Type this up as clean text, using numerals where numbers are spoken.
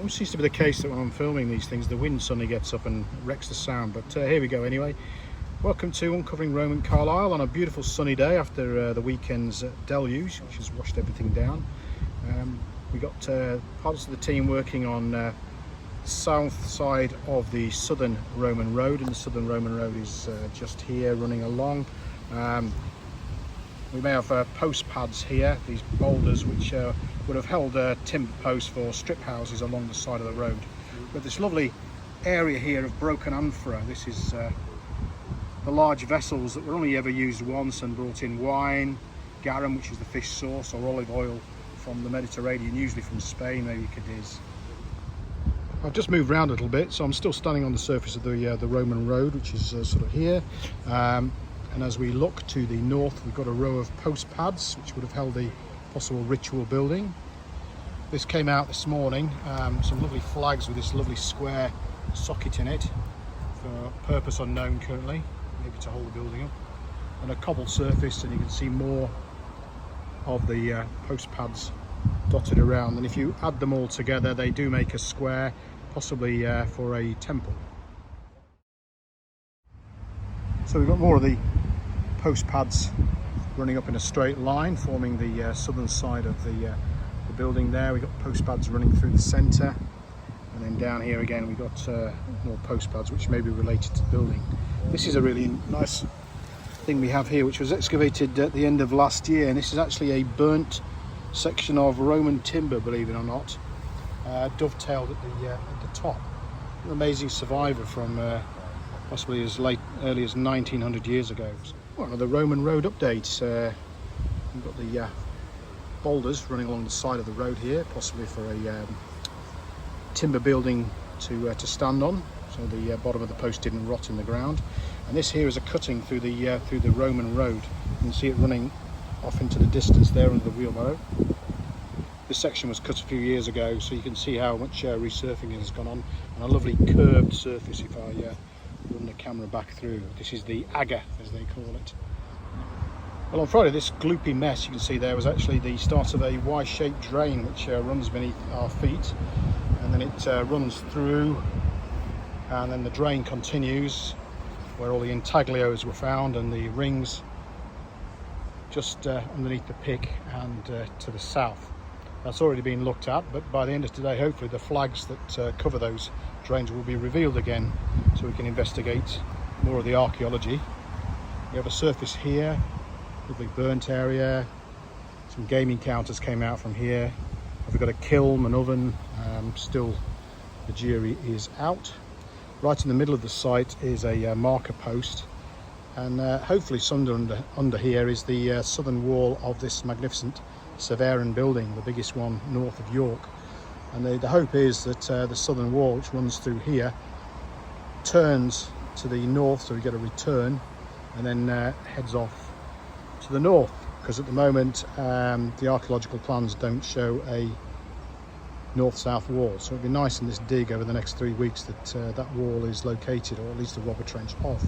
always seems to be the case that when I'm filming these things, the wind suddenly gets up and wrecks the sound, but here we go anyway. Welcome to Uncovering Roman Carlisle on a beautiful sunny day after the weekend's deluge, which has washed everything down. We got parts of the team working on south side of the southern Roman road, and the southern Roman road is just here running along. We may have post pads here, these boulders which would have held timber posts for strip houses along the side of the road. But this lovely area here of broken amphora, this is the large vessels that were only ever used once and brought in wine, garum, which is the fish sauce, or olive oil from the Mediterranean, usually from Spain, maybe Cadiz. I've just moved around a little bit, so I'm still standing on the surface of the Roman road, which is sort of here. And as we look to the north, we've got a row of post pads, which would have held the possible ritual building. This came out this morning, some lovely flags with this lovely square socket in it, for purpose unknown currently, maybe to hold the building up. And a cobbled surface, and you can see more of the post pads dotted around. And if you add them all together, they do make a square, possibly for a temple. So we've got more of the post pads running up in a straight line, forming the southern side of the building there. We've got post pads running through the centre, and then down here again we've got more post pads which may be related to the building. This is a really nice thing we have here, which was excavated at the end of last year, and this is actually a burnt section of Roman timber, believe it or not, dovetailed at the top. An amazing survivor from possibly as early as 1900 years ago. One of the Roman road updates. We've got the boulders running along the side of the road here, possibly for a timber building to stand on, so the bottom of the post didn't rot in the ground. And this here is a cutting through the Roman road. You can see it running off into the distance there under the wheelbarrow. This section was cut a few years ago, so you can see how much resurfacing has gone on, and a lovely curved surface if I run the camera back through. This is the agger, as they call it. Well, on Friday, this gloopy mess you can see there was actually the start of a Y-shaped drain which runs beneath our feet, and then it runs through, and then the drain continues where all the intaglios were found and the rings just underneath the pick and to the south. That's already been looked at, but by the end of today, hopefully the flags that cover those drains will be revealed again, so we can investigate more of the archaeology. We have a surface here, lovely burnt area. Some gaming counters came out from here. We've got a kiln, an oven. Still, the jury is out. Right in the middle of the site is a marker post, and hopefully somewhere under here is the southern wall of this magnificent Severan building, the biggest one north of York. And the hope is that the southern wall, which runs through here, turns to the north, so we get a return, and then heads off to the north, because at the moment the archaeological plans don't show a north-south wall. So it'd be nice in this dig over the next 3 weeks that that wall is located, or at least a robber trench off.